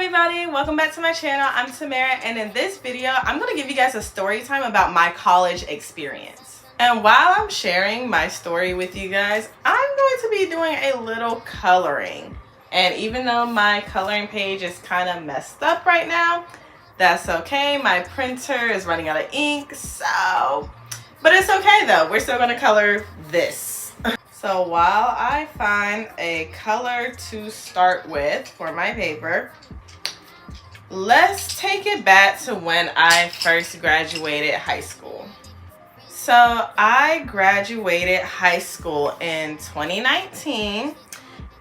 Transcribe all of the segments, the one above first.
everybody, welcome back to my channel. I'm Tamara, and in this video I'm going to give you guys a story time about my college experience. And while I'm sharing my story with you guys, I'm going to be doing a little coloring. And even though my coloring page is kind of messed up right now, that's okay. My printer is running out of ink, but it's okay though. We're still going to color this. So while I find a color to start with for my paper, let's take it back to when I first graduated high school. So I graduated high school in 2019,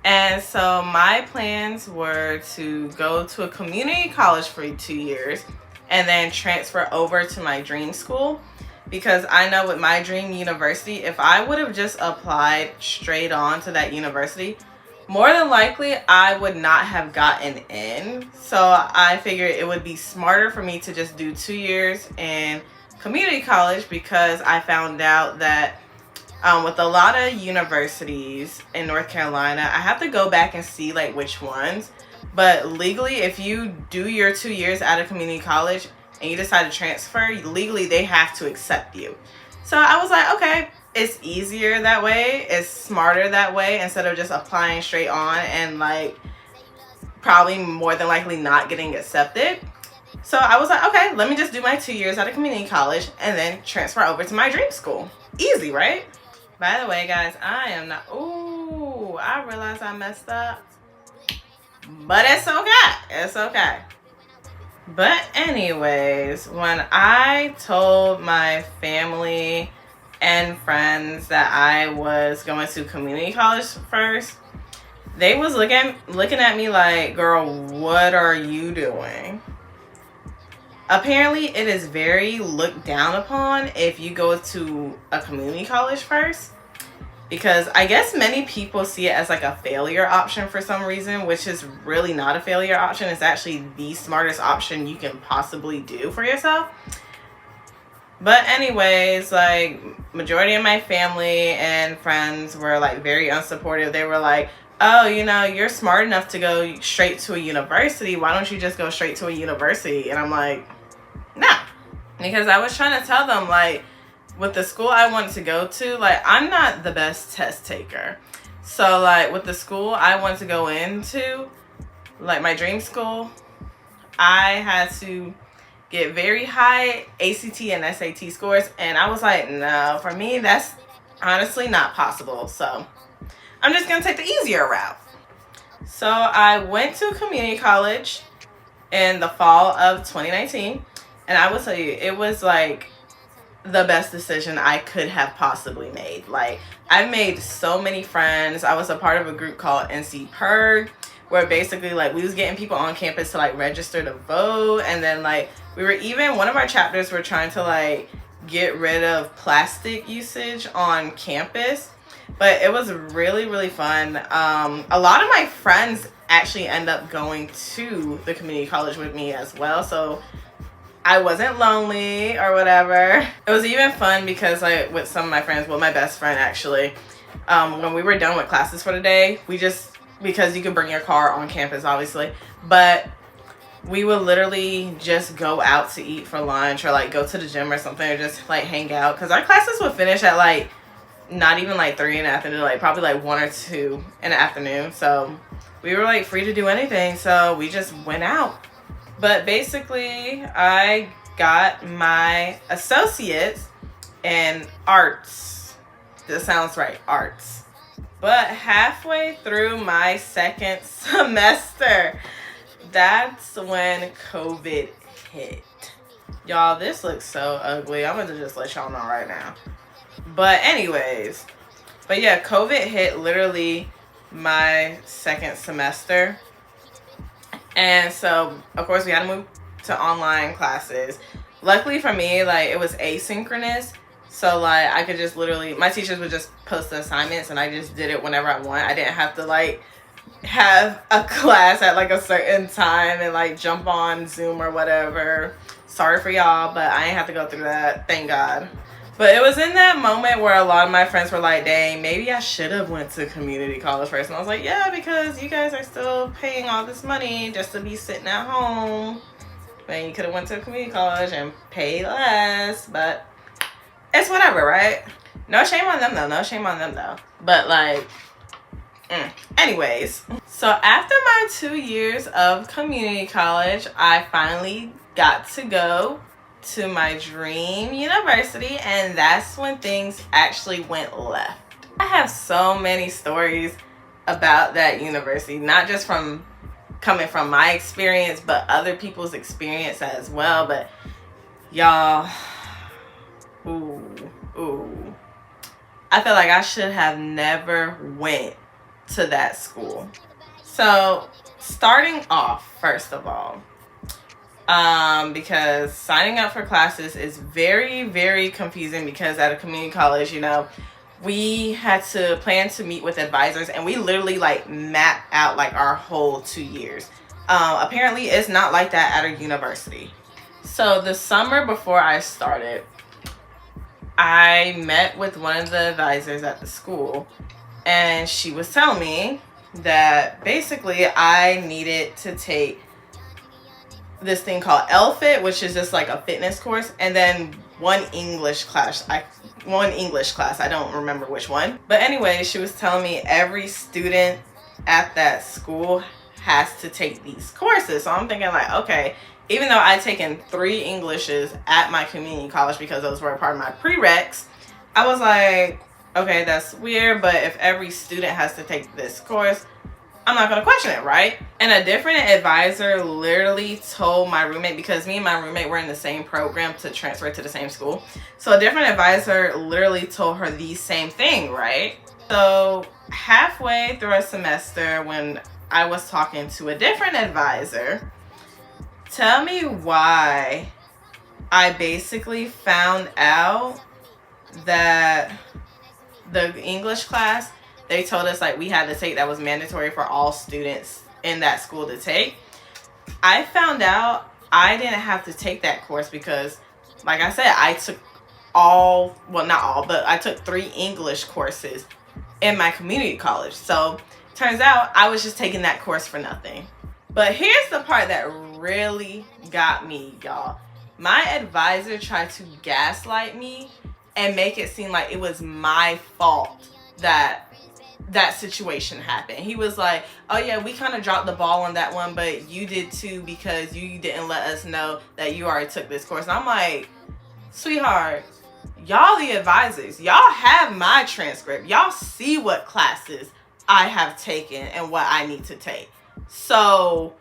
and so my plans were to go to a community college for 2 years and then transfer over to my dream school. Because I know with my dream university, if I would have just applied straight on to that university, more than likely I would not have gotten in. So I figured it would be smarter for me to just do 2 years in community college, because I found out that with a lot of universities in North Carolina, I have to go back and see like which ones. But legally, if you do your 2 years out of community college and you decide to transfer, legally they have to accept you. So I was like, okay, it's easier that way, it's smarter that way, instead of just applying straight on and like probably more than likely not getting accepted. So I was like, okay, let me just do my 2 years out of community college and then transfer over to my dream school. Easy, right? By the way, guys, I am not, ooh, I realized I messed up, but it's okay, it's okay. But anyways, when I told my family and friends that I was going to community college first, they was looking at me like, girl, what are you doing? Apparently, it is very looked down upon if you go to a community college first. Because I guess many people see it as like a failure option for some reason, which is really not a failure option. It's actually the smartest option you can possibly do for yourself. But anyways, like majority of my family and friends were like very unsupportive. They were like, oh, you know, you're smart enough to go straight to a university. Why don't you just go straight to a university? And I'm like, nah. Because I was trying to tell them, like, with the school I wanted to go to, like, I'm not the best test taker. So, like, with the school I wanted to go into, like, my dream school, I had to get very high ACT and SAT scores. And I was like, no, for me, that's honestly not possible. So, I'm just going to take the easier route. So, I went to community college in the fall of 2019. And I will tell you, it was, like, the best decision I could have possibly made. Like, I've made so many friends. I was a part of a group called NC Purg, where basically like we was getting people on campus to like register to vote, and then like we were even, one of our chapters were trying to like get rid of plastic usage on campus. But it was really fun. A lot of my friends actually end up going to the community college with me as well, so I wasn't lonely or whatever. It was even fun because like with some of my friends, well, my best friend actually, when we were done with classes for the day, we just, because you could bring your car on campus obviously, but we would literally just go out to eat for lunch or like go to the gym or something, or just like hang out, because our classes would finish at like not even like 3 in the afternoon, like probably like 1 or 2 in the afternoon. So we were like free to do anything, so we just went out. But basically, I got my associates in arts. That sounds right, arts. But halfway through my second semester, that's when COVID hit. Y'all, this looks so ugly. I'm going to just let y'all know right now. But anyways, but yeah, COVID hit literally my second semester. And so, of course, we had to move to online classes. Luckily for me, like, it was asynchronous. So, like, I could just literally, my teachers would just post the assignments and I just did it whenever I want. I didn't have to, like, have a class at, like, a certain time and, like, jump on Zoom or whatever. Sorry for y'all, but I didn't have to go through that. Thank God. But it was in that moment where a lot of my friends were like, dang, maybe I should have went to community college first. And I was like, yeah, because you guys are still paying all this money just to be sitting at home. When you could have went to a community college and paid less. But it's whatever, right? No shame on them though. No shame on them though. But like, anyways. So after my 2 years of community college, I finally got to go to my dream university, and that's when things actually went left. I have so many stories about that university, not just from coming from my experience, but other people's experience as well. But y'all, ooh, I feel like I should have never went to that school. So starting off, first of all, because signing up for classes is very, very confusing, because at a community college, you know, we had to plan to meet with advisors, and we literally like map out like our whole 2 years. Apparently it's not like that at a university. So the summer before I started, I met with one of the advisors at the school, and she was telling me that basically I needed to take this thing called LFIT, which is just like a fitness course, and then one English class. I don't remember which one. But anyway, she was telling me every student at that school has to take these courses. So I'm thinking like, okay, even though I'd taken 3 Englishes at my community college because those were a part of my prereqs, I was like, okay, that's weird, but if every student has to take this course, I'm not going to question it, right? And a different advisor literally told my roommate, because me and my roommate were in the same program to transfer to the same school. So a different advisor literally told her the same thing, right? So halfway through a semester, when I was talking to a different advisor, tell me why I basically found out that the English class, they told us like we had to take, that was mandatory for all students in that school to take. I found out I didn't have to take that course because, like I said, I took not all, but I took 3 English courses in my community college. So turns out I was just taking that course for nothing. But here's the part that really got me, y'all. My advisor tried to gaslight me and make it seem like it was my fault that situation happened. He was like, oh yeah, we kind of dropped the ball on that one, but you did too, because you didn't let us know that you already took this course. And I'm like, sweetheart, y'all the advisors, y'all have my transcript, y'all see what classes I have taken and what I need to take. So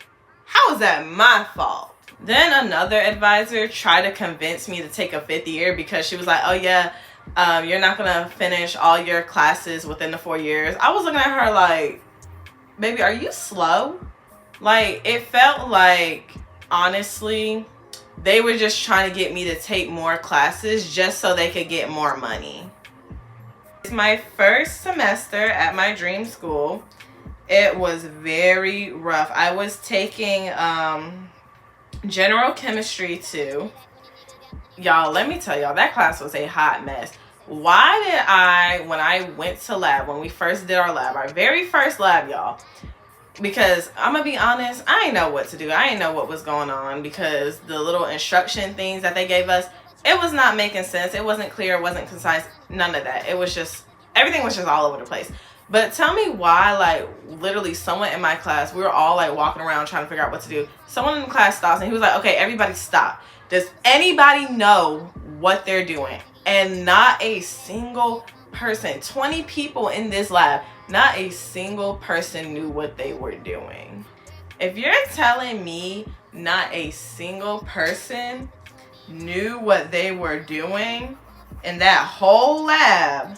how is that my fault? Then another advisor tried to convince me to take a 5th year, because she was like, oh yeah, you're not gonna finish all your classes within the 4 years. I was looking at her like, baby, are you slow? Like, it felt like, honestly, they were just trying to get me to take more classes just so they could get more money. It's my first semester at my dream school. It was very rough. I was taking general chemistry too. Y'all, let me tell y'all, that class was a hot mess. Why did when I went to lab, when we first did our lab, our very first lab, y'all, because I'm gonna be honest, I didn't know what to do. I didn't know what was going on, because the little instruction things that they gave us, it was not making sense. It wasn't clear, it wasn't concise, none of that. It was just, everything was just all over the place. But tell me why, like, literally someone in my class, we were all like walking around trying to figure out what to do. Someone in the class stops and he was like, okay, everybody stop. Does anybody know what they're doing? And not a single person, 20 people in this lab, not a single person knew what they were doing. If you're telling me not a single person knew what they were doing in that whole lab,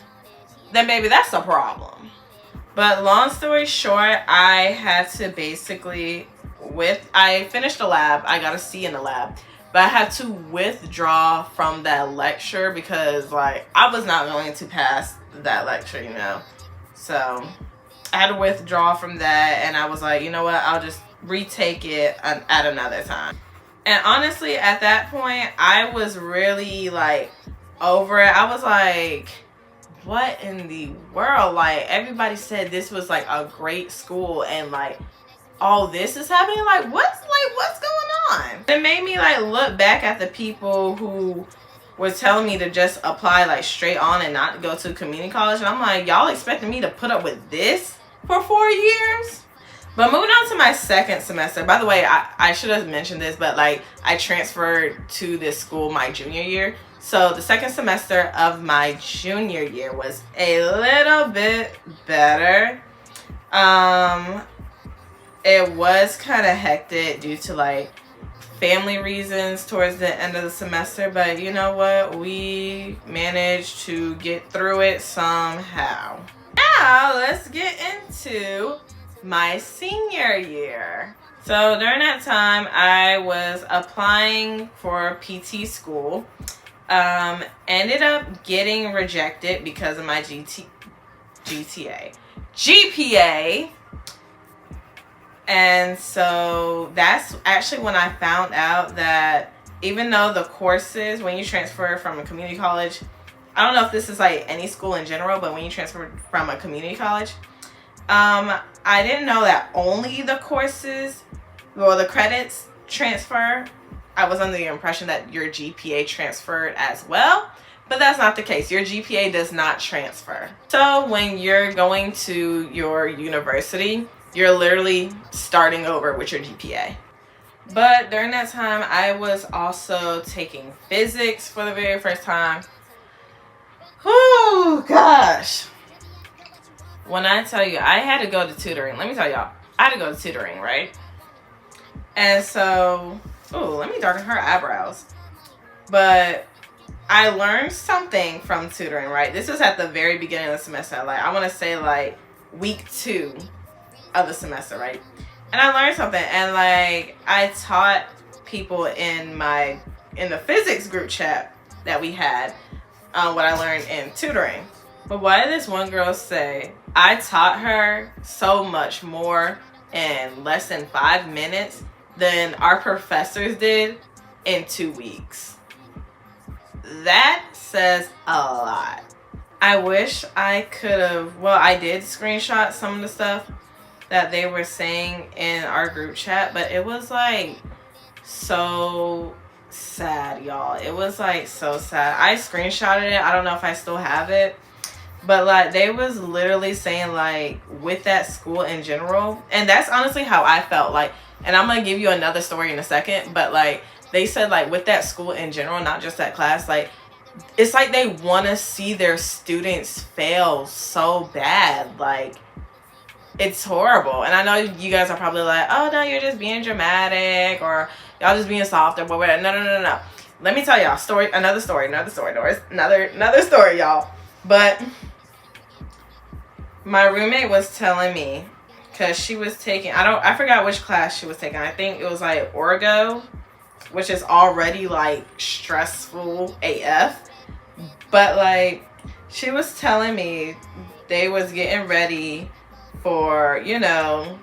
then maybe that's a problem. But long story short, I had to basically, I finished the lab, I got a C in the lab, but I had to withdraw from that lecture because, like, I was not going to pass that lecture, you know. So I had to withdraw from that, and I was like, you know what, I'll just retake it at another time. And honestly, at that point, I was really, like, over it. I was like, what in the world? Like, everybody said this was like a great school, and like all this is happening. Like, what's going on? It made me like look back at the people who were telling me to just apply like straight on and not go to community college, and I'm like, y'all expecting me to put up with this for 4 years? But moving on to my second semester, by the way, I should have mentioned this, but like I transferred to this school my junior year. So the second semester of my junior year was a little bit better. It was kind of hectic due to like family reasons towards the end of the semester, but you know what? We managed to get through it somehow. Now let's get into my senior year. So during that time, I was applying for PT school. Ended up getting rejected because of my GPA. And so that's actually when I found out that even though the courses, when you transfer from a community college, I don't know if this is like any school in general, but when you transfer from a community college, I didn't know that only the courses, well, the credits transfer. I was under the impression that your GPA transferred as well, but that's not the case. Your GPA does not transfer. So when you're going to your university, you're literally starting over with your GPA. But during that time, I was also taking physics for the very first time. Oh gosh. When I tell you, I had to go to tutoring. Let me tell y'all, I had to go to tutoring, right? And so, oh, let me darken her eyebrows. But I learned something from tutoring, right? This was at the very beginning of the semester. Like, I want to say like week 2 of the semester, right? And I learned something, and like I taught people in the physics group chat that we had what I learned in tutoring. But why did this one girl say I taught her so much more in less than 5 minutes than our professors did in 2 weeks? That says a lot. I wish I could have, well, I did screenshot some of the stuff that they were saying in our group chat, but it was like so sad, y'all. It was like so sad. I screenshotted it. I don't know if I still have it. But like they was literally saying like with that school in general, and that's honestly how I felt like, and I'm gonna give you another story in a second, but like they said like with that school in general, not just that class, like it's like they want to see their students fail so bad. Like it's horrible. And I know you guys are probably like, oh no, you're just being dramatic, or y'all just being soft or whatever. No. Let me tell y'all another story, y'all. But my roommate was telling me, because she was taking, I forgot which class she was taking. I think it was like Orgo, which is already like stressful AF. But like she was telling me they was getting ready for, you know,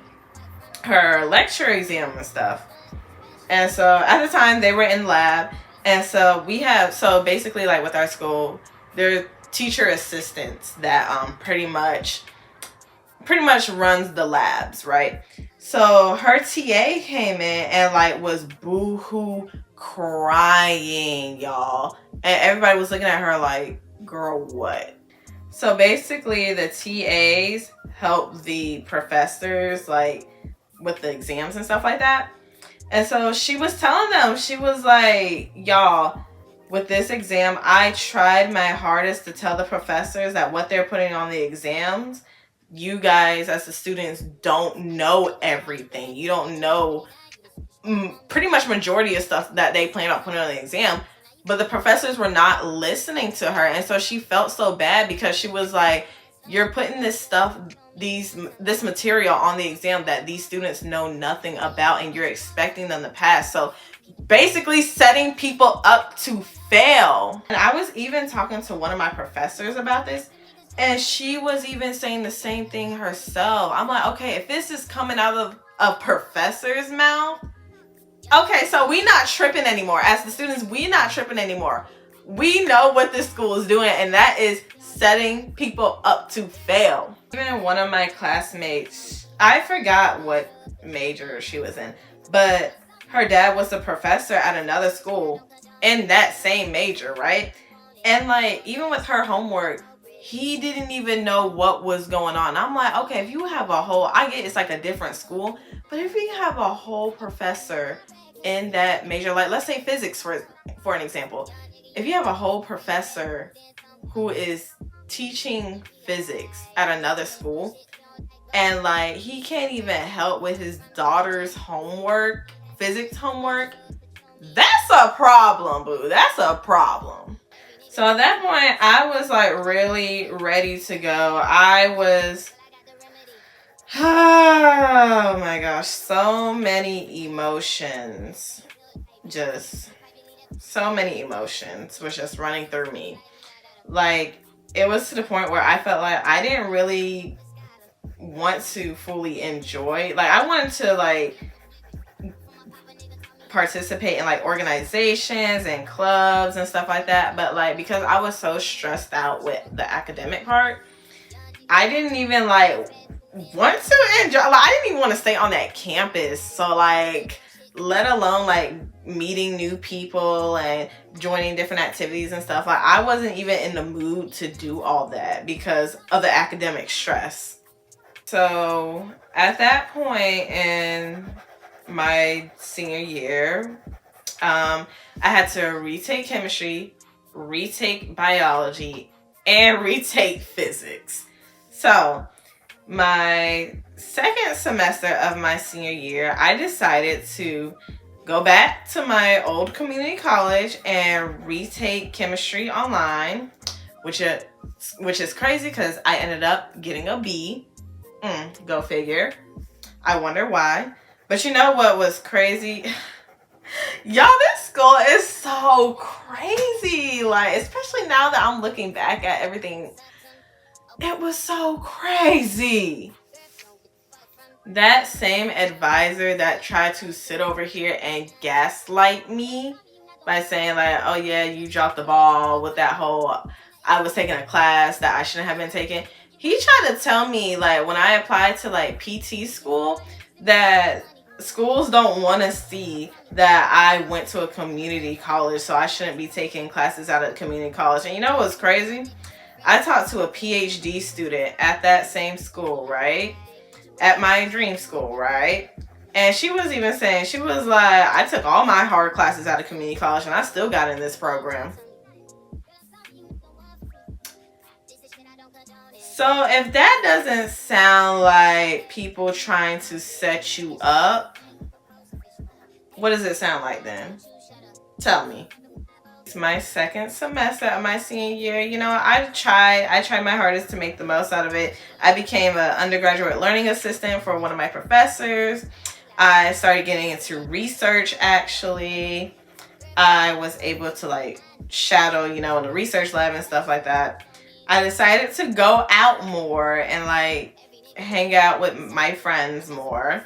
her lecture exam and stuff. And so at the time they were in lab. And so basically like with our school, there are teacher assistants that pretty much runs the labs, right? So her TA came in and like was boo-hoo crying, y'all. And everybody was looking at her like, girl, what? So basically the TAs help the professors like with the exams and stuff like that. And so she was telling them, she was like, y'all, with this exam, I tried my hardest to tell the professors that what they're putting on the exams, you guys as the students don't know everything. You don't know pretty much majority of stuff that they plan on putting on the exam. But the professors were not listening to her. And so she felt so bad because she was like, you're putting this stuff, this material on the exam that these students know nothing about, and you're expecting them to pass. So basically setting people up to fail. And I was even talking to one of my professors about this, and she was even saying the same thing herself. I'm like, okay, if this is coming out of a professor's mouth, okay, so we not tripping anymore. As the students, we not tripping anymore. We know what this school is doing, and that is setting people up to fail. Even one of my classmates, I forgot what major she was in, but her dad was a professor at another school in that same major, right? And like, even with her homework, he didn't even know what was going on. I'm like, okay, if you have a whole, I get it's like a different school, but if you have a whole professor in that major, like let's say physics for an example, if you have a whole professor who is teaching physics at another school, and like he can't even help with his daughter's homework, physics homework, that's a problem, boo. That's a problem. So at that point, I was like really ready to go. I was, oh my gosh, so many emotions. Just so many emotions was just running through me. Like, it was to the point where I felt like I didn't really want to fully enjoy. Like, I wanted to like participate in like organizations and clubs and stuff like that, but like because I was so stressed out with the academic part, I didn't even like want to enjoy, like I didn't even want to stay on that campus. So like, let alone like meeting new people and joining different activities and stuff, like I wasn't even in the mood to do all that because of the academic stress. So at that point in my senior year, I had to retake chemistry, retake biology, and retake physics. So my second semester of my senior year, I decided to go back to my old community college and retake chemistry online, which is crazy because I ended up getting a B. Go figure. I wonder why. But you know what was crazy? Y'all, this school is so crazy. Like, especially now that I'm looking back at everything, it was so crazy. That same advisor that tried to sit over here and gaslight me by saying like, oh yeah, you dropped the ball with that whole, I was taking a class that I shouldn't have been taking. He tried to tell me like when I applied to like PT school that schools don't want to see that I went to a community college, so I shouldn't be taking classes out of community college. And you know what's crazy? I talked to a PhD student at that same school, right? At my dream school, right? And she was even saying, she was like, I took all my hard classes out of community college and I still got in this program. So if that doesn't sound like people trying to set you up, what does it sound like then? Tell me. It's my second semester of my senior year. You know, I tried my hardest to make the most out of it. I became an undergraduate learning assistant for one of my professors. I started getting into research, actually. I was able to like shadow, you know, in the research lab and stuff like that. I decided to go out more and like hang out with my friends more.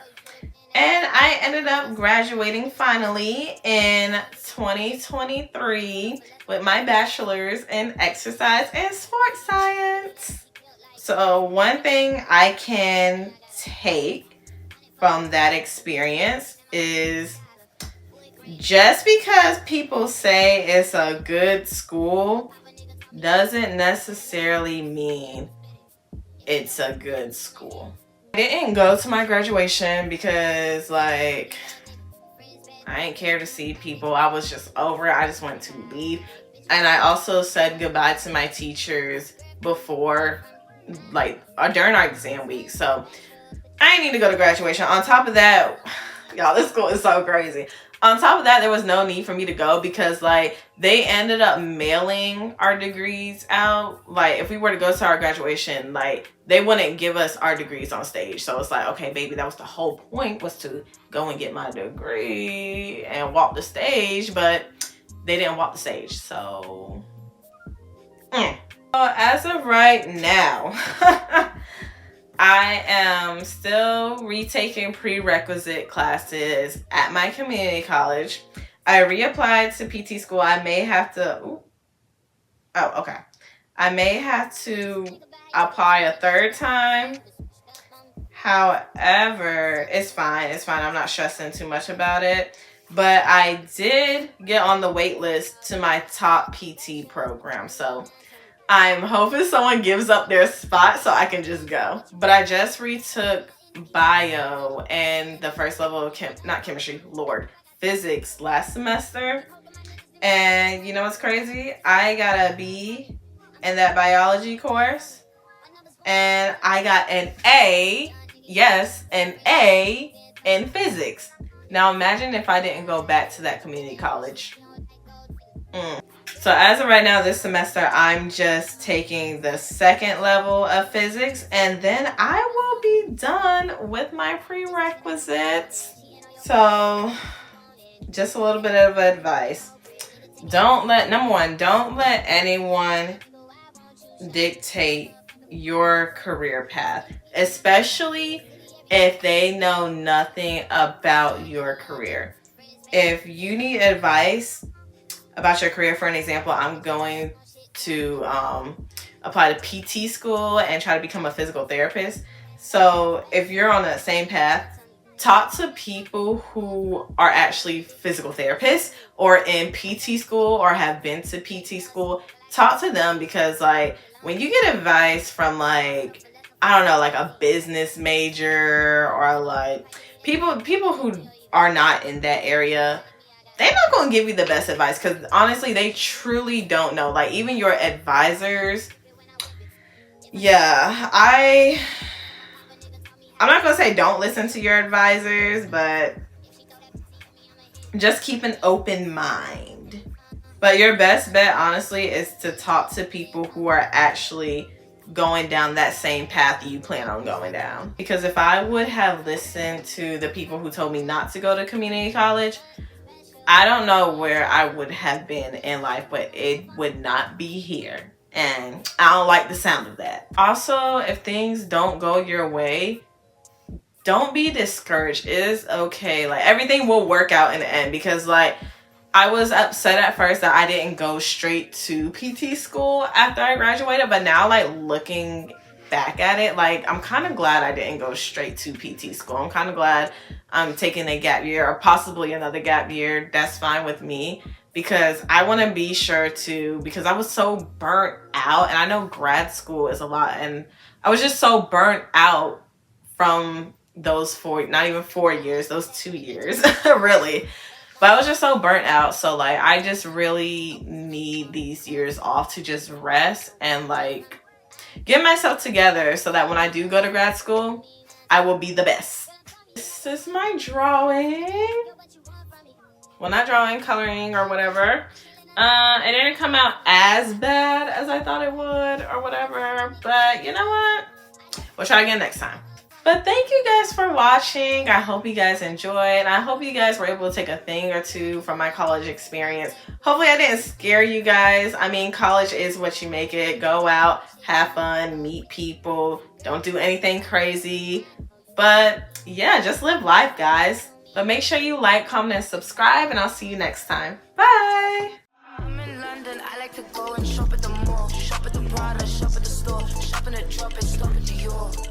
And I ended up graduating finally in 2023 with my bachelor's in exercise and sports science. So one thing I can take from that experience is just because people say it's a good school doesn't necessarily mean it's a good school. I didn't go to my graduation because like I didn't care to see people. I was just over it. I just wanted to leave. And I also said goodbye to my teachers before like during our exam week. So I didn't need to go to graduation. On top of that, y'all, this school is so crazy. On top of that, there was no need for me to go because like they ended up mailing our degrees out. Like if we were to go to our graduation, like they wouldn't give us our degrees on stage. So it's like, okay, baby, that was the whole point, was to go and get my degree and walk the stage, but they didn't walk the stage. So, So as of right now, I am still retaking prerequisite classes at my community college. I reapplied to PT school. I may have to, Oh, okay. I may have to apply a third time. However, it's fine. It's fine. I'm not stressing too much about it. But I did get on the wait list to my top PT program. So I'm hoping someone gives up their spot so I can just go. But I just retook bio and the first level of not chemistry, Lord, physics last semester. And you know what's crazy? I got a B in that biology course. And I got an A, yes, an A in physics. Now imagine if I didn't go back to that community college. So as of right now, this semester, I'm just taking the second level of physics, and then I will be done with my prerequisites. So just a little bit of advice. Number one, don't let anyone dictate your career path, especially if they know nothing about your career. If you need advice about your career, for an example, I'm going to apply to PT school and try to become a physical therapist. So if you're on the same path, talk to people who are actually physical therapists or in PT school or have been to PT school. Talk to them, because like when you get advice from like, I don't know, like a business major or like people who are not in that area, they're not going to give you the best advice, because honestly, they truly don't know. Like even your advisors, yeah, I'm not going to say don't listen to your advisors, but just keep an open mind. But your best bet, honestly, is to talk to people who are actually going down that same path you plan on going down. Because if I would have listened to the people who told me not to go to community college, I don't know where I would have been in life, but it would not be here. And I don't like the sound of that. Also, if things don't go your way, don't be discouraged. It is okay. Like everything will work out in the end, because like I was upset at first that I didn't go straight to PT school after I graduated, but now like looking back at it, like I'm kind of glad I didn't go straight to PT school. I'm kind of glad I'm taking a gap year or possibly another gap year. That's fine with me, because I want to be sure to, because I was so burnt out, and I know grad school is a lot, and I was just so burnt out from those not even 4 years, those 2 years, really. But I was just so burnt out. So like, I just really need these years off to just rest and like get myself together so that when I do go to grad school, I will be the best. This is my drawing. Well, not drawing, coloring or whatever. It didn't come out as bad as I thought it would or whatever. But you know what? We'll try again next time. But thank you guys for watching. I hope you guys enjoyed. I hope you guys were able to take a thing or two from my college experience. Hopefully I didn't scare you guys. I mean, college is what you make it. Go out, have fun, meet people. Don't do anything crazy. But yeah, just live life, guys. But make sure you like, comment, and subscribe, and I'll see you next time. Bye! I'm in London. I like to go and shop at the mall. Shop at the Prada, shop at the store. Shop in the drop and stop at Dior.